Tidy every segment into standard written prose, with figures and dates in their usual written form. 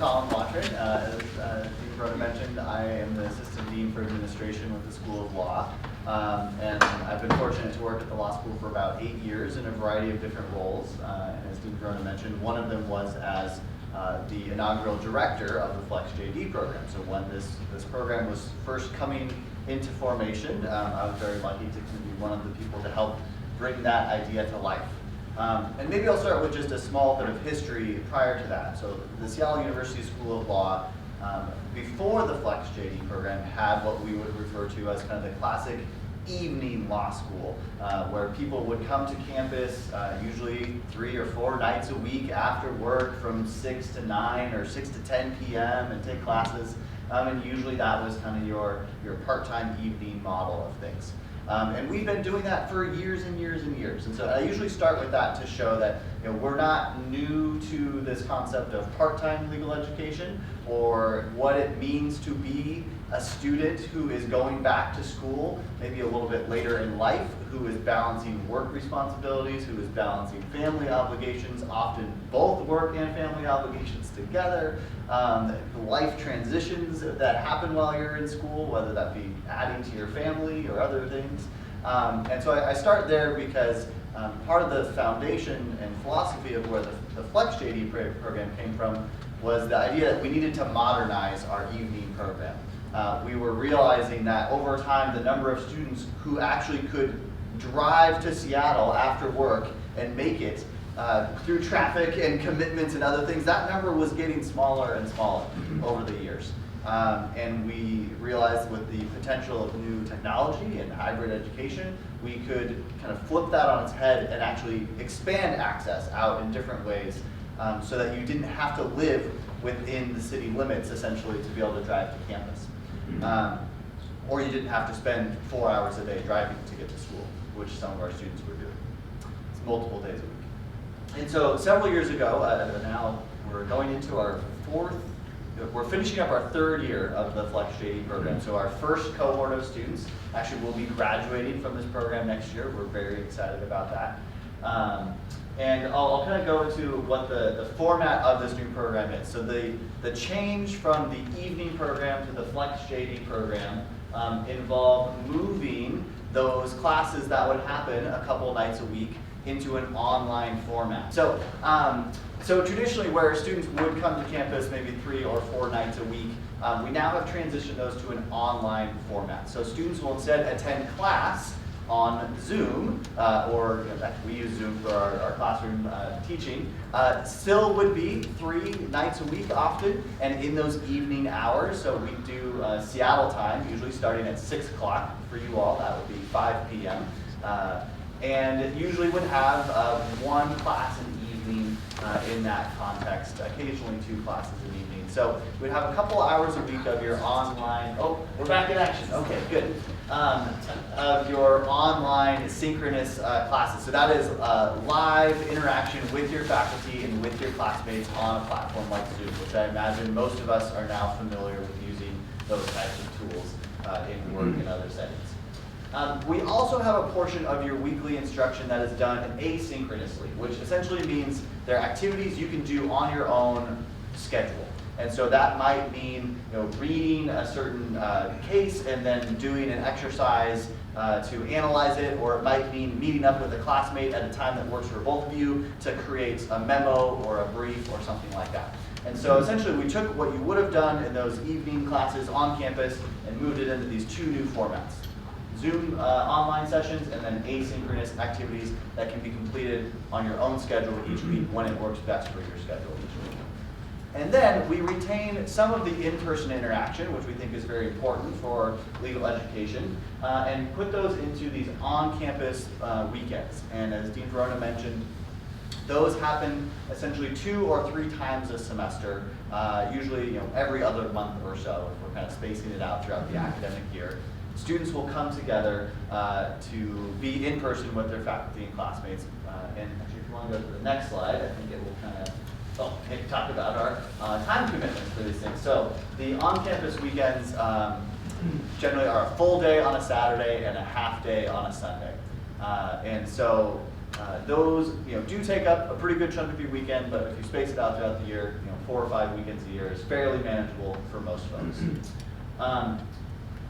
Colin Watrin. As Dean Broda mentioned, I am the Assistant Dean for Administration with the School of Law. And I've been fortunate to work at the law school for about 8 years in a variety of different roles. And as Dean Broda mentioned, one of them was as the inaugural director of the MBA-JD program. So when this program was first coming into formation, I was very lucky to be one of the people to help bring that idea to life. And maybe I'll start with just a small bit of history prior to that. So the Seattle University School of Law, before the MBA-JD program, had what we would refer to as kind of the classic evening law school, where people would come to campus usually 3 or 4 nights a week after work from 6 to 9 or 6 to 10 p.m. and take classes. And usually that was kind of your part-time evening model of things. And we've been doing that for years and years and years. And so I usually start with that to show that we're not new to this concept of part-time legal education or what it means to be a student who is going back to school maybe a little bit later in life, who is balancing work responsibilities, who is balancing family obligations, often both work and family obligations together, life transitions that happen while you're in school, whether that be adding to your family or other things. And so I start there because part of the foundation and philosophy of where the MBA-JD program came from was the idea that we needed to modernize our evening program. We were realizing that over time, the number of students who actually could drive to Seattle after work and make it through traffic and commitments and other things, that number was getting smaller and smaller over the years. And we realized with the potential of new technology and hybrid education, we could kind of flip that on its head and actually expand access out in different ways so that you didn't have to live within the city limits, essentially, to be able to drive to campus. Or you didn't have to spend 4 hours a day driving to get to school, which some of our students were doing. It's multiple days a week. And so several years ago, now we're going into we're finishing up our 3rd year of the MBA-JD program. So our first cohort of students actually will be graduating from this program next year. We're very excited about that. And I'll kind of go into what the format of this new program is. So the change from the evening program to the MBA-JD program involved moving those classes that would happen a couple nights a week into an online format. So traditionally, where students would come to campus maybe 3 or 4 nights a week, we now have transitioned those to an online format. So students will instead attend class on Zoom, or we use Zoom for our classroom teaching, still would be 3 nights a week often, and in those evening hours. So we do Seattle time, usually starting at 6 o'clock for you all. That would be 5 p.m. And it usually would have 1 class in the evening in that context, occasionally 2 classes in the evening. So we'd have a couple hours a week of your online, we're back in action, okay, good. Of your online synchronous classes. So that is live interaction with your faculty and with your classmates on a platform like Zoom, which I imagine most of us are now familiar with using those types of tools in work and other settings. We also have a portion of your weekly instruction that is done asynchronously, which essentially means there are activities you can do on your own schedule. And so that might mean reading a certain case and then doing an exercise to analyze it, or it might mean meeting up with a classmate at a time that works for both of you to create a memo or a brief or something like that. And so essentially we took what you would have done in those evening classes on campus and moved it into these 2 new formats. Zoom online sessions and then asynchronous activities that can be completed on your own schedule each week when it works best for your schedule each week. And then we retain some of the in-person interaction, which we think is very important for legal education, and put those into these on-campus weekends. And as Dean Verona mentioned, those happen essentially 2 or 3 times a semester, usually every other month or so, if we're kind of spacing it out throughout the academic year. Students will come together to be in person with their faculty and classmates. And actually, if you want to go to the next slide, I think it will kind of talk about our time commitments for these things. So the on-campus weekends generally are a full day on a Saturday and a half day on a Sunday. And so those do take up a pretty good chunk of your weekend, but if you space it out throughout the year, 4 or 5 weekends a year is fairly manageable for most folks.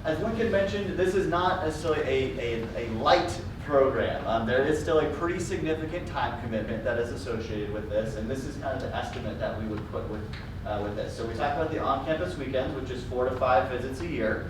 As Lincoln mentioned, this is not necessarily a light program. There is still a pretty significant time commitment that is associated with this, and this is kind of the estimate that we would put with this. So we talked about the on-campus weekends, which is 4 to 5 visits a year.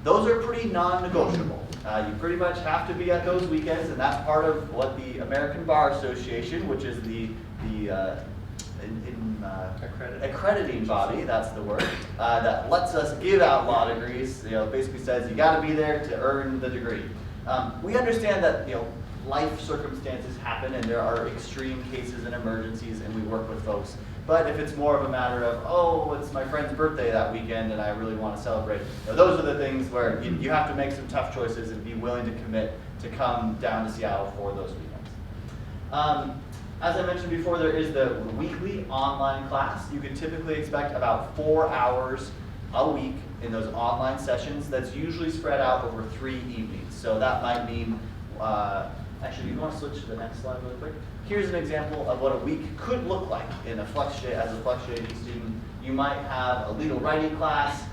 Those are pretty non-negotiable. You pretty much have to be at those weekends, and that's part of what the American Bar Association, which is the accrediting body, that's the word, that lets us give out law degrees, basically says you got to be there to earn the degree. We understand that life circumstances happen and there are extreme cases and emergencies, and we work with folks. But if it's more of a matter of, oh, it's my friend's birthday that weekend and I really want to celebrate, those are the things where you have to make some tough choices and be willing to commit to come down to Seattle for those weekends. As I mentioned before, there is the weekly online class. You can typically expect about 4 hours a week in those online sessions. That's usually spread out over 3 evenings. So that might mean, actually, you want to switch to the next slide really quick? Here's an example of what a week could look like in a as a FlexJD student. You might have a legal writing class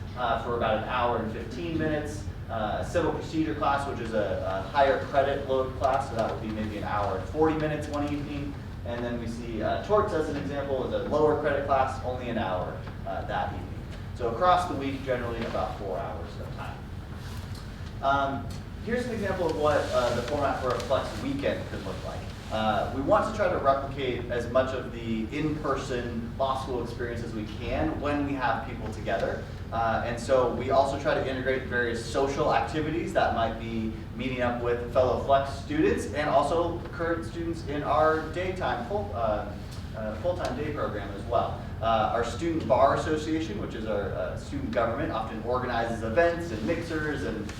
for about 1 hour and 15 minutes, a civil procedure class, which is a higher credit load class, so that would be maybe 1 hour and 40 minutes one evening. And then we see torts as an example is a lower credit class, only 1 hour that evening. So across the week, generally about 4 hours of time. Here's an example of what the format for a Flex weekend could look like. We want to try to replicate as much of the in-person law school experience as we can when we have people together. And so we also try to integrate various social activities that might be meeting up with fellow Flex students and also current students in our daytime full-time day program as well. Our Student Bar Association, which is our student government, often organizes events and mixers and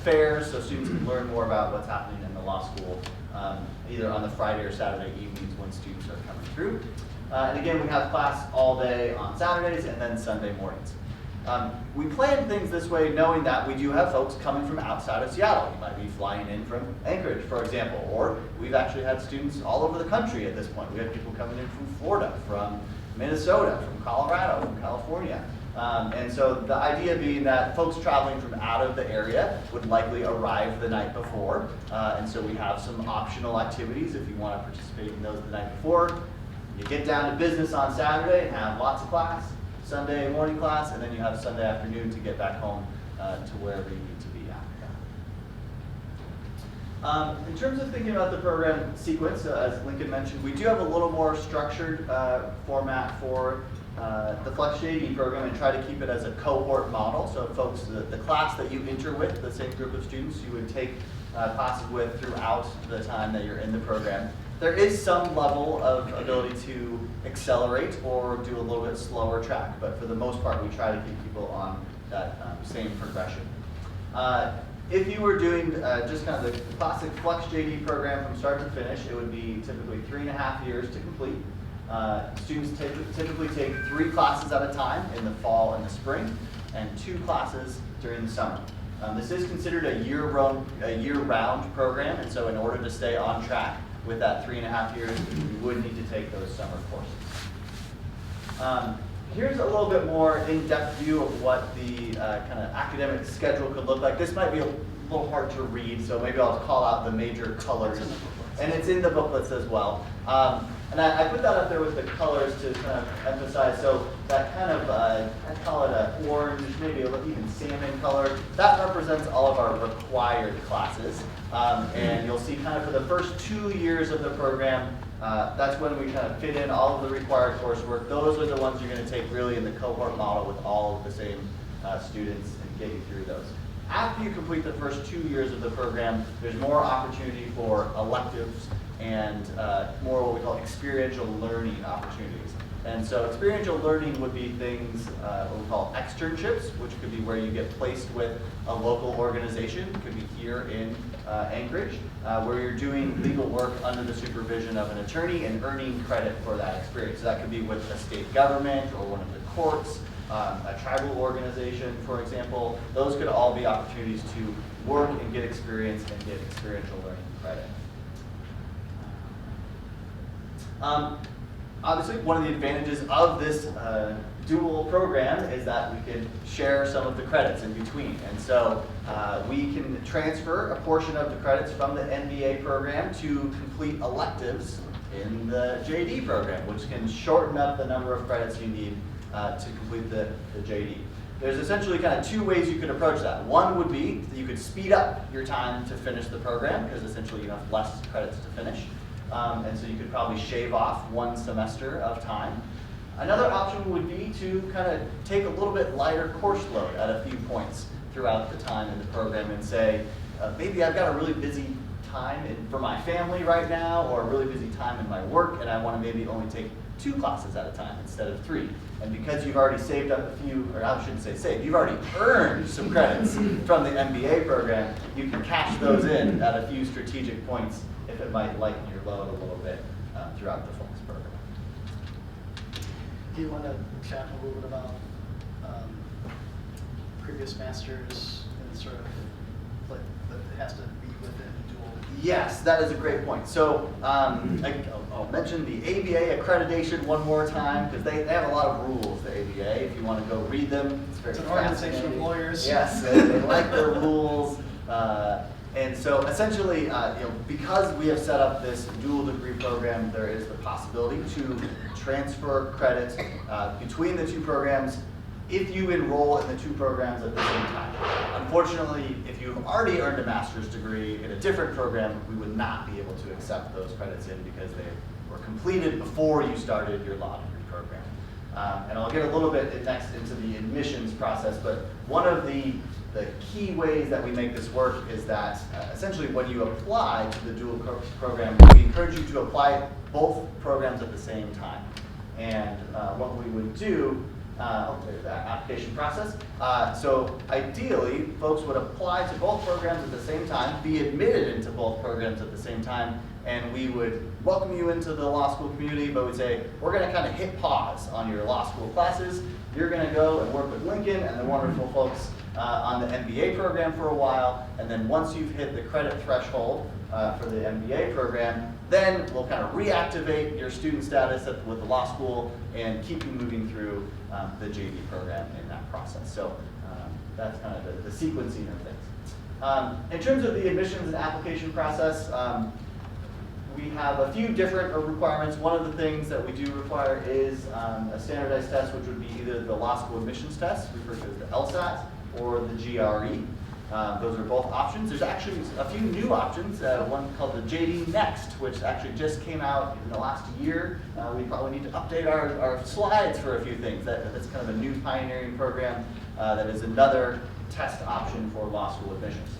fairs so students can learn more about what's happening in the law school, either on the Friday or Saturday evenings when students are coming through. And again, we have class all day on Saturdays and then Sunday mornings. We plan things this way knowing that we do have folks coming from outside of Seattle. You might be flying in from Anchorage, for example, or we've actually had students all over the country at this point. We have people coming in from Florida, from Minnesota, from Colorado, from California. And so the idea being that folks traveling from out of the area would likely arrive the night before. And so we have some optional activities if you want to participate in those the night before. You get down to business on Saturday and have lots of class, Sunday morning class, and then you have Sunday afternoon to get back home to wherever you need to be at. In terms of thinking about the program sequence, as Lincoln mentioned, we do have a little more structured format for the FlexJD program and try to keep it as a cohort model. So folks, the class that you enter with, the same group of students you would take classes with throughout the time that you're in the program. There is some level of ability to accelerate or do a little bit slower track, but for the most part, we try to keep people on that same progression. If you were doing just kind of the classic FlexJD program from start to finish, it would be typically 3.5 years to complete. Students typically take 3 classes at a time in the fall and the spring, and 2 classes during the summer. This is considered a year-round program, and so in order to stay on track with that 3.5 years, you would need to take those summer courses. Here's a little bit more in-depth view of what the kind of academic schedule could look like. This might be a little hard to read, so maybe I'll call out the major colors. And it's in the booklets as well. And I put that up there with the colors to kind of emphasize. So that kind of, I'd call it an orange, maybe even salmon color. That represents all of our required classes. And you'll see kind of for the first 2 years of the program, that's when we kind of fit in all of the required coursework. Those are the ones you're going to take really in the cohort model with all of the same students and get you through those. After you complete the first 2 years of the program, there's more opportunity for electives and more what we call experiential learning opportunities. And so experiential learning would be things what we call externships, which could be where you get placed with a local organization. It could be here in Anchorage, where you're doing legal work under the supervision of an attorney and earning credit for that experience. So that could be with a state government or one of the courts. a tribal organization, for example. Those could all be opportunities to work and get experience and get experiential learning credit. Obviously, one of the advantages of this dual program is that we can share some of the credits in between. And so we can transfer a portion of the credits from the MBA program to complete electives in the JD program, which can shorten up the number of credits you need to complete the JD. There's essentially kind of two ways you could approach that. One would be that you could speed up your time to finish the program, because essentially you have less credits to finish. And so you could probably shave off one semester of time. Another option would be to kind of take a little bit lighter course load at a few points throughout the time in the program and say, maybe I've got a really busy time for my family right now, or a really busy time in my work, and I want to maybe only take 2 classes at a time instead of 3. And because you've already saved up a few, or I shouldn't say saved, you've already earned some credits from the MBA program, you can cash those in at a few strategic points if it might lighten your load a little bit throughout the focus program. Do you want to chat a little bit about previous masters and sort of like that it has to be within dual? Yes, that is a great point. So I'll mention the ABA accreditation one more time, because they have a lot of rules, the ABA. If you want to go read them, it's an organization of lawyers. Yes, they like their rules. And so essentially, because we have set up this dual degree program, there is the possibility to transfer credits between the 2 programs if you enroll in the 2 programs at the same time. Unfortunately, if you've already earned a master's degree in a different program, we would not be able to accept those credits in because they were completed before you started your law degree program. And I'll get a little bit next into the admissions process, but one of the key ways that we make this work is that essentially when you apply to the dual program, we encourage you to apply both programs at the same time. And what we would do, there's that application process. So ideally, folks would apply to both programs at the same time, be admitted into both programs at the same time, and we would welcome you into the law school community, but we'd say, we're going to kind of hit pause on your law school classes. You're going to go and work with Lincoln and the wonderful folks on the MBA program for a while, and then once you've hit the credit threshold for the MBA program, then we'll kind of reactivate your student status with the law school and keep you moving through the JD program in that process. So that's kind of the sequencing of things. In terms of the admissions and application process, we have a few different requirements. One of the things that we do require is a standardized test, which would be either the law school admissions test, referred to as the LSAT, or the GRE. Those are both options. There's actually a few new options, one called the JD Next, which actually just came out in the last year. We probably need to update our slides for a few things. That's kind of a new pioneering program that is another test option for law school admissions.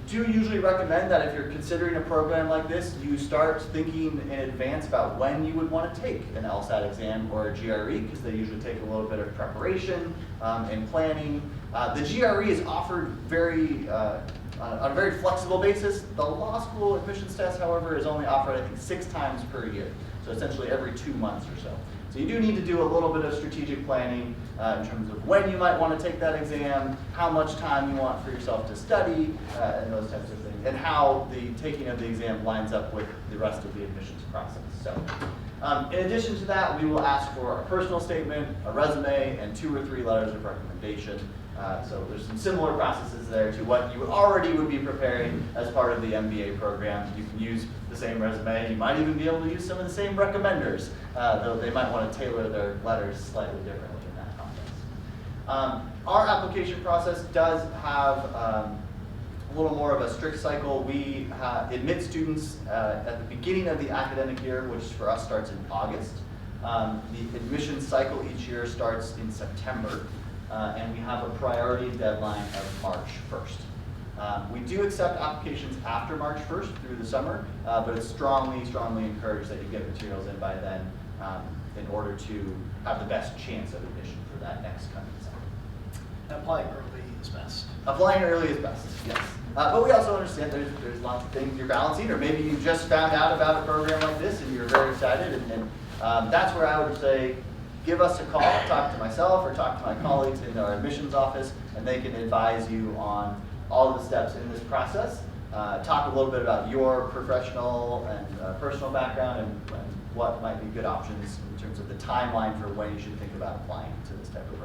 Do usually recommend that if you're considering a program like this, you start thinking in advance about when you would want to take an LSAT exam or a GRE, because they usually take a little bit of preparation and planning. The GRE is offered on a very flexible basis. The law school admissions test, however, is only offered, I think, 6 times per year, so essentially every 2 months or so. So you do need to do a little bit of strategic planning in terms of when you might want to take that exam, how much time you want for yourself to study, and those types of things, and how the taking of the exam lines up with the rest of the admissions process. So, in addition to that, we will ask for a personal statement, a resume, and 2 or 3 letters of recommendation. So there's some similar processes there to what you already would be preparing as part of the MBA program. You can use the same resume. You might even be able to use some of the same recommenders, though they might want to tailor their letters slightly differently in that context. Our application process does have a little more of a strict cycle. We admit students at the beginning of the academic year, which for us starts in August. The admission cycle each year starts in September. And we have a priority deadline of March 1st. We do accept applications after March 1st through the summer, but it's strongly encouraged that you get materials in by then in order to have the best chance of admission for that next coming summer. Applying early is best. Applying early is best, yes. But we also understand there's lots of things you're balancing, or maybe you just found out about a program like this and you're very excited, and that's where I would say give us a call, talk to myself or talk to my colleagues in our admissions office, and they can advise you on all of the steps in this process. Talk a little bit about your professional and personal background and what might be good options in terms of the timeline for when you should think about applying to this type of